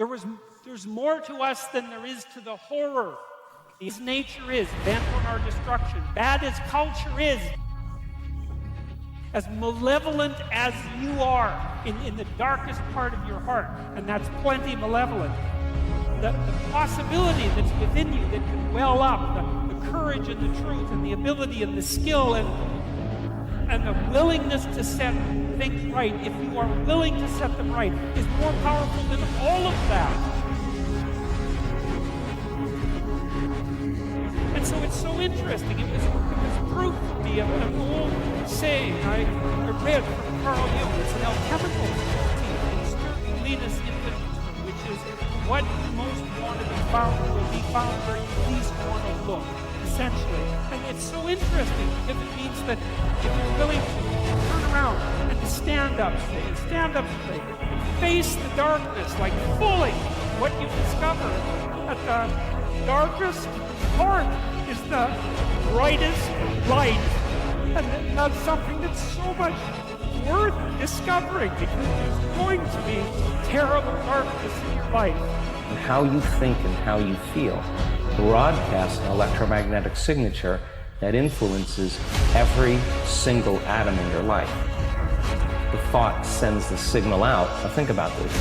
There's more to us than there is to the horror. As nature is, bent on our destruction, bad as culture is, as malevolent as you are in the darkest part of your heart, and that's plenty malevolent, the possibility that's within you that can well up, the courage and the truth and the ability and the skill and the willingness to set things right, if you are willing to set them right, is more powerful than all of that. And so it's so interesting. It was proof for me of an old saying I read from Carl Jung. It's an alchemical in luminous infinite, which is what you most wanted to found will be found where you least want to look, essentially. And it's so interesting because it means that if you're willing to turn around and to stand up straight, and face the darkness like fully, what you discover at the darkest part is the brightest light. And that's something that's so much worth discovering, because there's going to be terrible darkness in your life. And how you think and how you feel broadcasts an electromagnetic signature that influences every single atom in your life. The thought sends the signal out. Now think about this.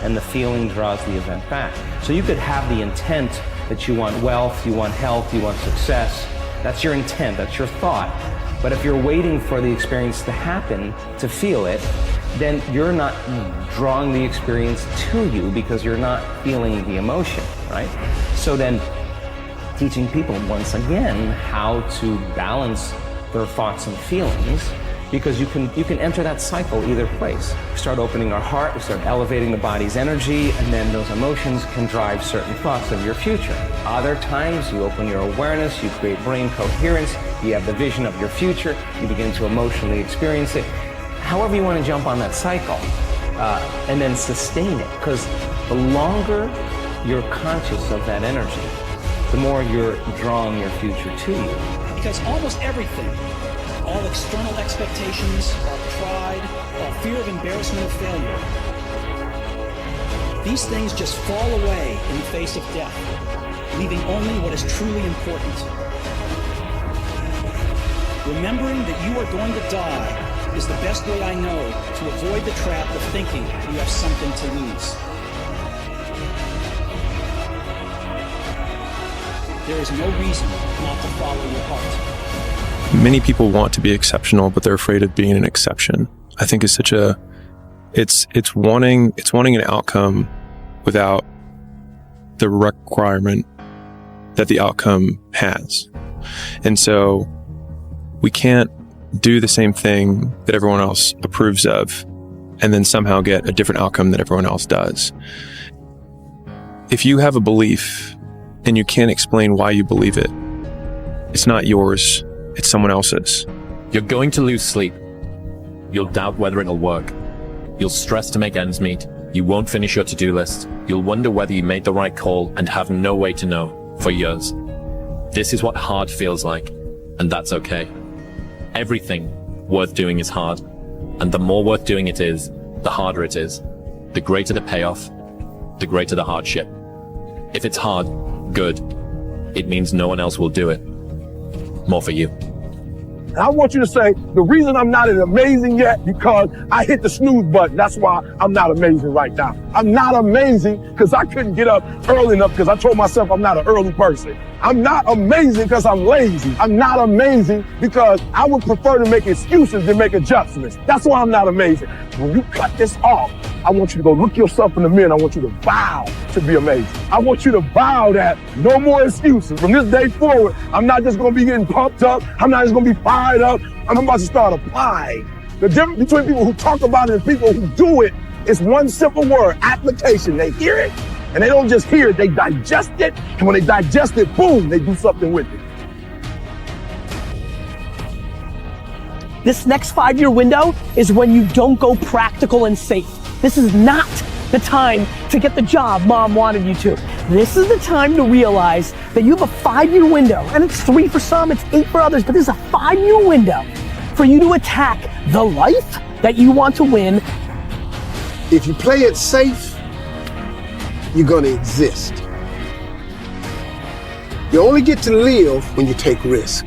And the feeling draws the event back. So you could have the intent that you want wealth, you want health, you want success. That's your intent, that's your thought. But if you're waiting for the experience to happen to feel it, then you're not drawing the experience to you because you're not feeling the emotion, right? So then teaching people once again how to balance their thoughts and feelings, because you can enter that cycle either place. We start opening our heart, we start elevating the body's energy, and then those emotions can drive certain thoughts of your future. Other times, you open your awareness, you create brain coherence, you have the vision of your future, you begin to emotionally experience it. However you want to jump on that cycle, and then sustain it, because the longer you're conscious of that energy, the more you're drawing your future to you. Because almost everything, all external expectations, our pride, our fear of embarrassment or failure, these things just fall away in the face of death, leaving only what is truly important. Remembering that you are going to die is the best way I know to avoid the trap of thinking you have something to lose. There is no reason not to follow your heart. Many people want to be exceptional, but they're afraid of being an exception. I think it's such a, it's wanting an outcome without the requirement that the outcome has. And so we can't do the same thing that everyone else approves of and then somehow get a different outcome that everyone else does. If you have a belief and you can't explain why you believe it, it's not yours. It's someone else's. You're going to lose sleep. You'll doubt whether it'll work. You'll stress to make ends meet. You won't finish your to-do list. You'll wonder whether you made the right call and have no way to know for years. This is what hard feels like, and that's okay. Everything worth doing is hard, and the more worth doing it is, the harder it is. The greater the payoff, the greater the hardship. If it's hard, good. It means no one else will do it. More for you. And I want you to say, the reason I'm not as amazing yet, because I hit the snooze button. That's why I'm not amazing right now. I'm not amazing because I couldn't get up early enough because I told myself I'm not an early person. I'm not amazing because I'm lazy. I'm not amazing because I would prefer to make excuses than make adjustments. That's why I'm not amazing. When you cut this off, I want you to go look yourself in the mirror and I want you to vow to be amazing. I want you to vow that no more excuses. From this day forward, I'm not just going to be getting pumped up. I'm not just going to be fired up. I'm about to start applying. The difference between people who talk about it and people who do it is one simple word: application. They hear it and they don't just hear it, they digest it. And when they digest it, boom, they do something with it. This next 5-year window is when you don't go practical and safe. This is not the time to get the job mom wanted you to. This is the time to realize that you have a 5-year window, and it's 3 for some, it's 8 for others, but this is a 5-year window for you to attack the life that you want to win. If you play it safe, you're gonna exist. You only get to live when you take risk.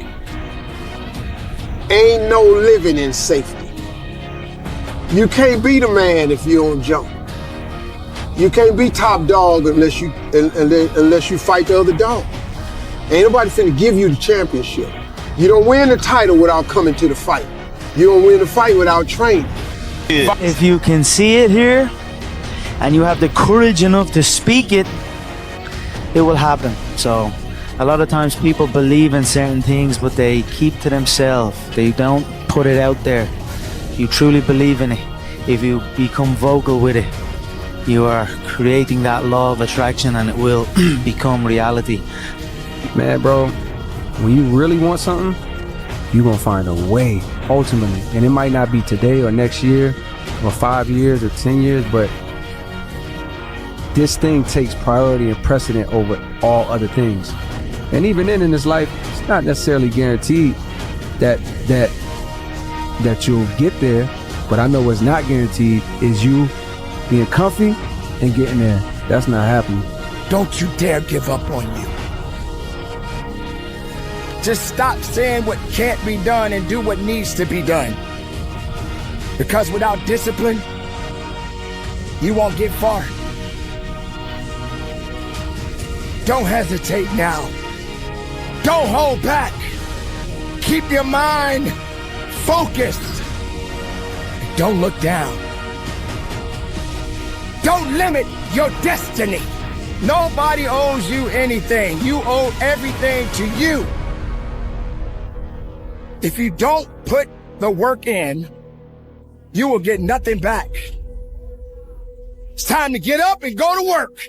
Ain't no living in safety. You can't be the man if you don't jump. You can't be top dog unless you fight the other dog. Ain't nobody finna give you the championship. You don't win the title without coming to the fight. You don't win the fight without training. If you can see it here, and you have the courage enough to speak it, it will happen. So a lot of times people believe in certain things, but they keep to themselves. They don't put it out there. If you truly believe in it, if you become vocal with it, you are creating that law of attraction, and it will become reality. Man, bro, when you really want something, you're gonna find a way, ultimately. And it might not be today or next year or 5 years or 10 years, but this thing takes priority and precedent over all other things. And even then in this life, it's not necessarily guaranteed that you'll get there, but I know what's not guaranteed is you being comfy and getting there. That's not happening. Don't you dare give up on you. Just stop saying what can't be done and do what needs to be done. Because without discipline, you won't get far. Don't hesitate now. Don't hold back. Keep your mind focused. And don't look down. Don't limit your destiny. Nobody owes you anything. You owe everything to you. If you don't put the work in, you will get nothing back. It's time to get up and go to work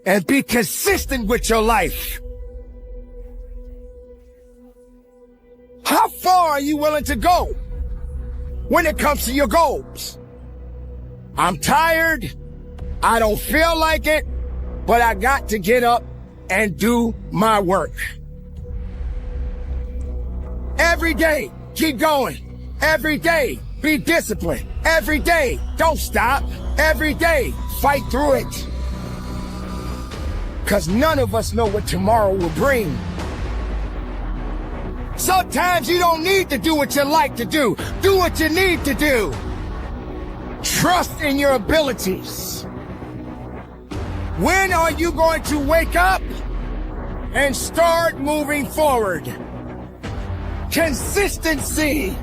and be consistent with your life. How far are you willing to go when it comes to your goals? I'm tired. I don't feel like it, but I got to get up and do my work. Every day, keep going. Every day, be disciplined. Every day, don't stop. Every day, fight through it. Because none of us know what tomorrow will bring. Sometimes you don't need to do what you like to do. Do what you need to do. Trust in your abilities. When are you going to wake up and start moving forward? Consistency.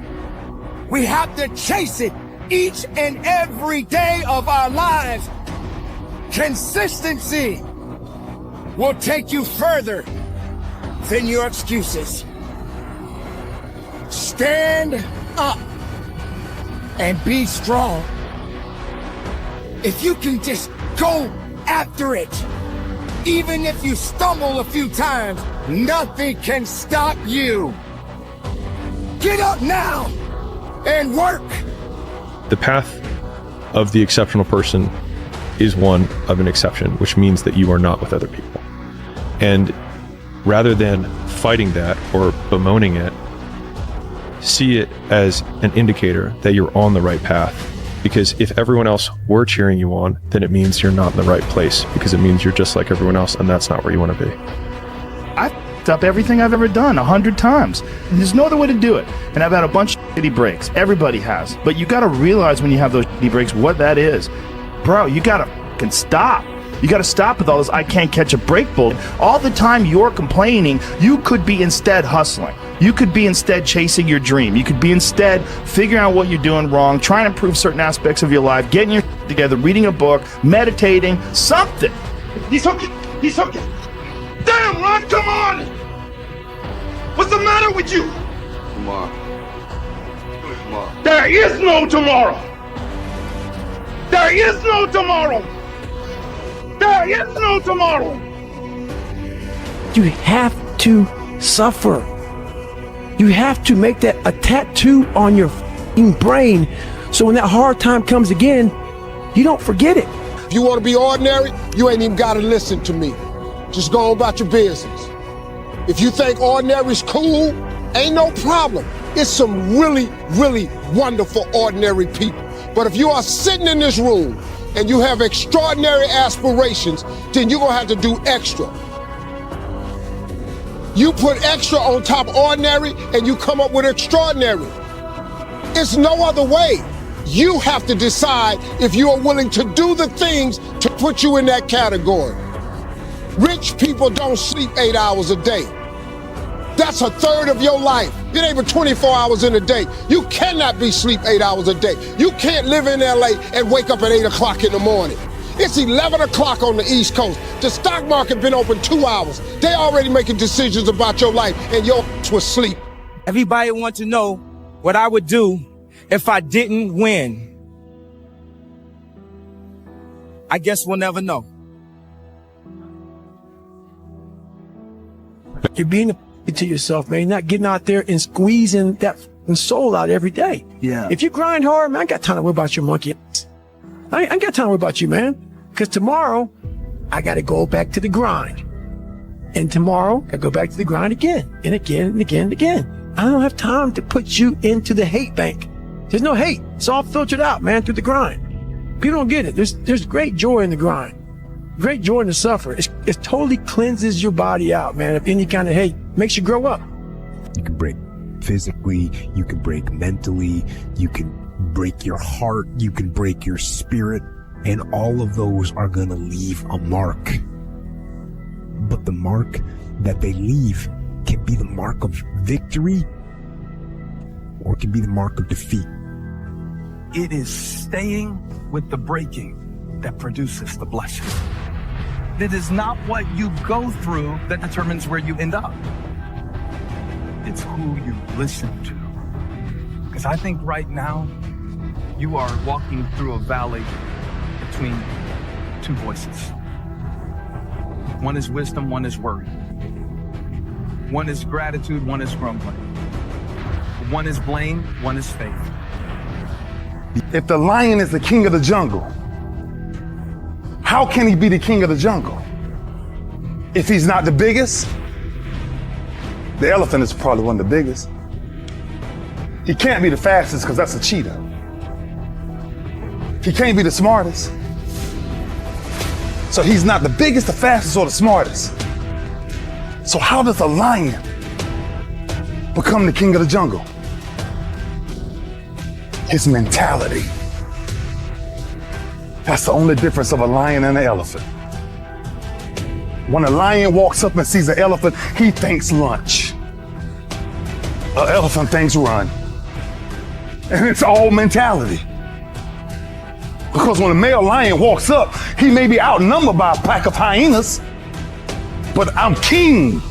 We have to chase it each and every day of our lives. Consistency will take you further than your excuses. Stand up and be strong. If you can just go after it, even if you stumble a few times, nothing can stop you. Get up now and work. The path of the exceptional person is one of an exception, which means that you are not with other people. And rather than fighting that or bemoaning it, see it as an indicator that you're on the right path. Because if everyone else were cheering you on, then it means you're not in the right place, because it means you're just like everyone else, and that's not where you want to be. I've f***ed up everything I've ever done 100 times. There's no other way to do it. And I've had a bunch of shitty breaks. Everybody has. But you got to realize when you have those shitty breaks what that is. Bro, you got to fucking stop. You got to stop with all this I can't catch a break bull. All the time you're complaining, you could be instead hustling. You could be instead chasing your dream. You could be instead figuring out what you're doing wrong, trying to improve certain aspects of your life, getting your together, reading a book, meditating, something. He's hooking. He's hooking. Damn, Ron, come on! What's the matter with you? Tomorrow. There is no tomorrow. There is no tomorrow. There is no tomorrow. You have to suffer. You have to make that a tattoo on your brain, so when that hard time comes again, you don't forget it. If you want to be ordinary, you ain't even got to listen to me. Just go on about your business. If you think ordinary's cool, ain't no problem. It's some really, really wonderful ordinary people. But if you are sitting in this room and you have extraordinary aspirations, then you're gonna have to do extra. You put extra on top of ordinary and you come up with extraordinary. It's no other way. You have to decide if you are willing to do the things to put you in that category. Rich people don't sleep 8 hours a day. That's a third of your life. It ain't but 24 hours in a day. You cannot be sleep 8 hours a day. You can't live in LA and wake up at 8 o'clock in the morning. It's 11 o'clock on the East Coast. The stock market been open 2 hours. They already making decisions about your life and your ass was asleep. Everybody wants to know what I would do if I didn't win. I guess we'll never know. You're being a to yourself, man. You're not getting out there and squeezing that soul out every day. Yeah. If you grind hard, man, I ain't got time to worry about your monkey ass. I ain't got time to worry about you, man. Because tomorrow, I got to go back to the grind. And tomorrow, I go back to the grind again and again and again and again. I don't have time to put you into the hate bank. There's no hate. It's all filtered out, man, through the grind. People don't get it. There's great joy in the grind. Great joy in the suffer. It totally cleanses your body out, man. If any kind of hate makes you grow up. You can break physically, you can break mentally, you can break your heart, you can break your spirit, and all of those are gonna leave a mark. But the mark that they leave can be the mark of victory, or it can be the mark of defeat. It is staying with the breaking that produces the blessing. It is not what you go through that determines where you end up. It's who you listen to. Because I think right now, you are walking through a valley between two voices. One is wisdom, one is worry. One is gratitude, one is grumbling. One is blame, one is faith. If the lion is the king of the jungle, how can he be the king of the jungle? If he's not the biggest, the elephant is probably one of the biggest. He can't be the fastest because that's a cheetah. He can't be the smartest. So he's not the biggest, the fastest, or the smartest. So how does a lion become the king of the jungle? His mentality. That's the only difference of a lion and an elephant. When a lion walks up and sees an elephant, he thinks lunch. An elephant thinks run. And it's all mentality. Because when a male lion walks up, he may be outnumbered by a pack of hyenas, but I'm king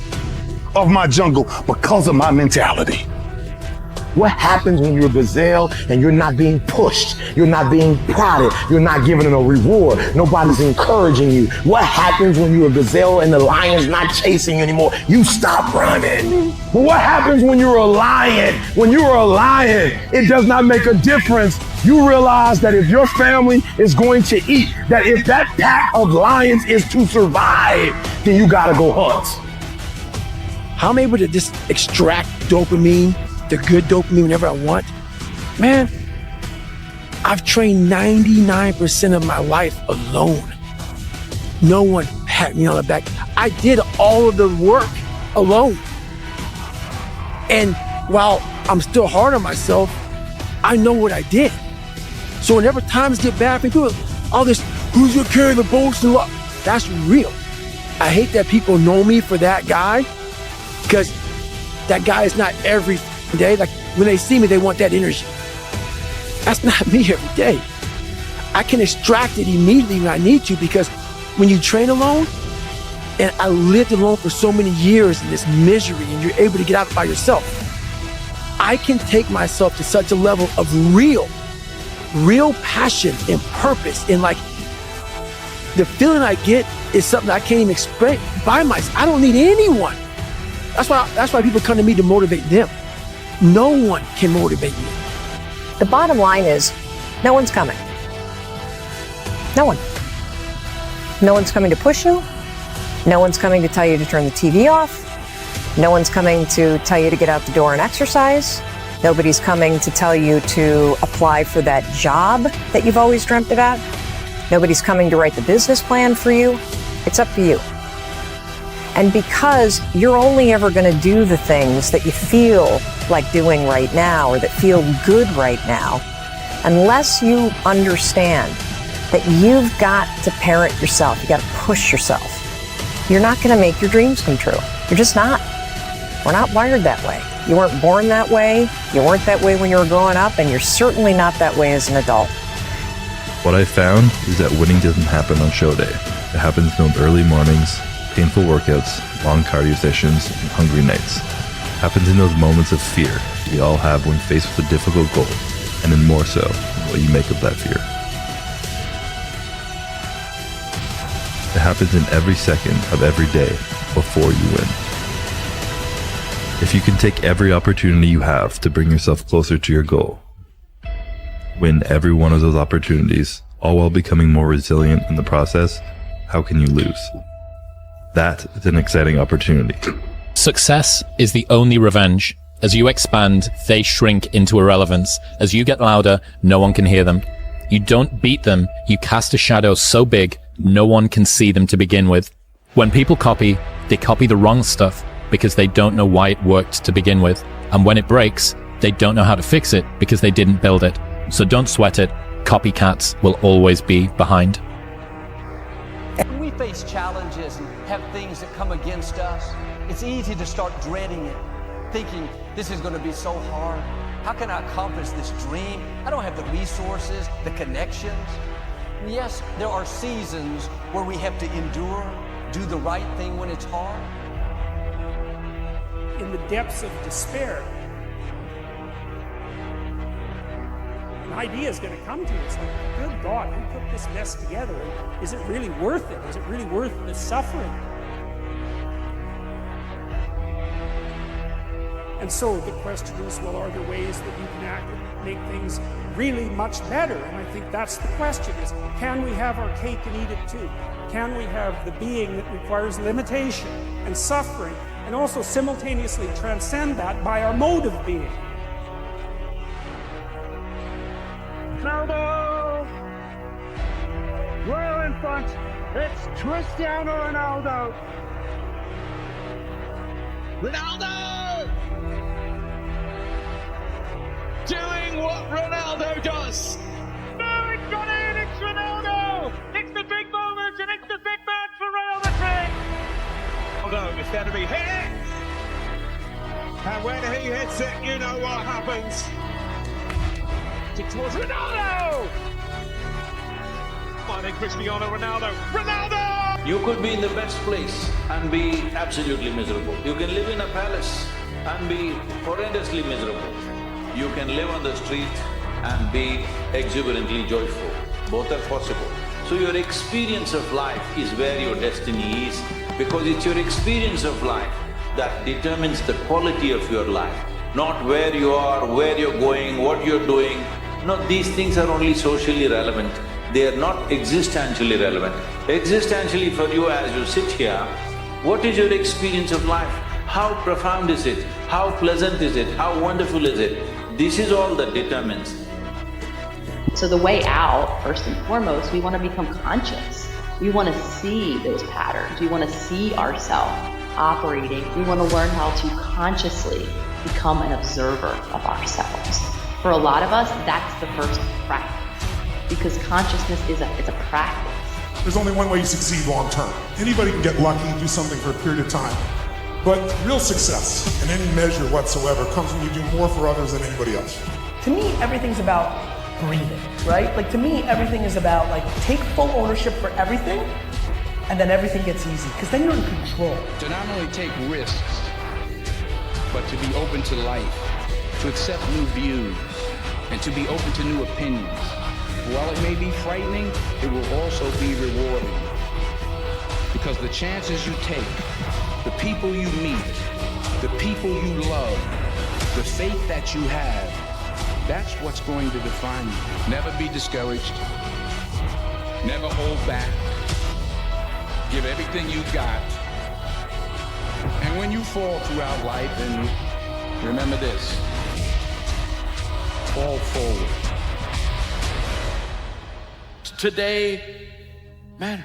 of my jungle because of my mentality. What happens when you're a gazelle and you're not being pushed? You're not being prodded. You're not given a reward. Nobody's encouraging you. What happens when you're a gazelle and the lion's not chasing you anymore? You stop running. But what happens when you're a lion? When you're a lion, it does not make a difference. You realize that if your family is going to eat, that if that pack of lions is to survive, then you gotta go hunt. How I'm able to just extract dopamine, the good dopamine whenever I want. Man, I've trained 99% of my life alone. No one pat me on the back. I did all of the work alone. And while I'm still hard on myself, I know what I did. So whenever times get bad, people, all this, who's gonna carry the bolts and what? That's real. I hate that people know me for that guy, because that guy is not every day. Like when they see me, they want that energy. That's not me every day. I can extract it immediately when I need to, because when you train alone, and I lived alone for so many years in this misery, and you're able to get out by yourself, I can take myself to such a level of real passion and purpose. And like the feeling I get is something I can't even explain by myself. I don't need anyone. That's why people come to me to motivate them. No one can motivate me. The bottom line is, no one's coming. No one. No one's coming to push you. No one's coming to tell you to turn the TV off. No one's coming to tell you to get out the door and exercise. Nobody's coming to tell you to apply for that job that you've always dreamt about. Nobody's coming to write the business plan for you. It's up to you. And because you're only ever going to do the things that you feel like doing right now or that feel good right now, unless you understand that you've got to parent yourself, you got to push yourself, you're not going to make your dreams come true. You're just not. We're not wired that way. You weren't born that way. You weren't that way when you were growing up, and you're certainly not that way as an adult. What I found is that winning doesn't happen on show day. It happens in those early mornings, painful workouts, long cardio sessions, and hungry nights. It happens in those moments of fear we all have when faced with a difficult goal, and then more so, what you make of that fear. It happens in every second of every day before you win. If you can take every opportunity you have to bring yourself closer to your goal, win every one of those opportunities, all while becoming more resilient in the process, how can you lose? That is an exciting opportunity. Success is the only revenge. As you expand, they shrink into irrelevance. As you get louder, no one can hear them. You don't beat them, you cast a shadow so big, no one can see them to begin with. When people copy, they copy the wrong stuff because they don't know why it worked to begin with. And when it breaks, they don't know how to fix it because they didn't build it. So don't sweat it. Copycats will always be behind. When we face challenges and have things that come against us, it's easy to start dreading it, thinking this is going to be so hard. How can I accomplish this dream? I don't have the resources, the connections. And yes, there are seasons where we have to endure, do the right thing when it's hard. In the depths of despair, an idea is going to come to you. It's like, good God, who put this mess together? Is it really worth it? Is it really worth the suffering? And so the question is, well, are there ways that you can act and make things really much better? And I think that's the question, is can we have our cake and eat it too? Can we have the being that requires limitation and suffering, and also simultaneously transcend that by our mode of being? Ronaldo! Royal in front, it's Cristiano Ronaldo! Ronaldo! Doing what Ronaldo does! No, it's got in, it's Ronaldo! It's the big moment and it's the big match for Real Madrid! Although it's going to be hit! And when he hits it, you know what happens. Towards Ronaldo! I think Cristiano Ronaldo. Ronaldo! You could be in the best place and be absolutely miserable. You can live in a palace and be horrendously miserable. You can live on the street and be exuberantly joyful. Both are possible. So your experience of life is where your destiny is, because it's your experience of life that determines the quality of your life, not where you are, where you're going, what you're doing. No, these things are only socially relevant. They are not existentially relevant. Existentially for you as you sit here, what is your experience of life? How profound is it? How pleasant is it? How wonderful is it? This is all that determines. So the way out, first and foremost, we want to become conscious. We want to see those patterns. We want to see ourselves operating. We want to learn how to consciously become an observer of ourselves. For a lot of us, that's the first practice, because consciousness is a practice. There's only one way you succeed long term. Anybody can get lucky and do something for a period of time. But real success in any measure whatsoever comes when you do more for others than anybody else. To me, everything's about breathing, right? Like, to me, everything is about, like, take full ownership for everything, and then everything gets easy, because then you're in control. To not only take risks, but to be open to life, to accept new views, and to be open to new opinions. While it may be frightening, it will also be rewarding. Because the chances you take, the people you meet, the people you love, the faith that you have, that's what's going to define you. Never be discouraged. Never hold back. Give everything you got. And when you fall throughout life, then remember this: fall forward. Today, Man,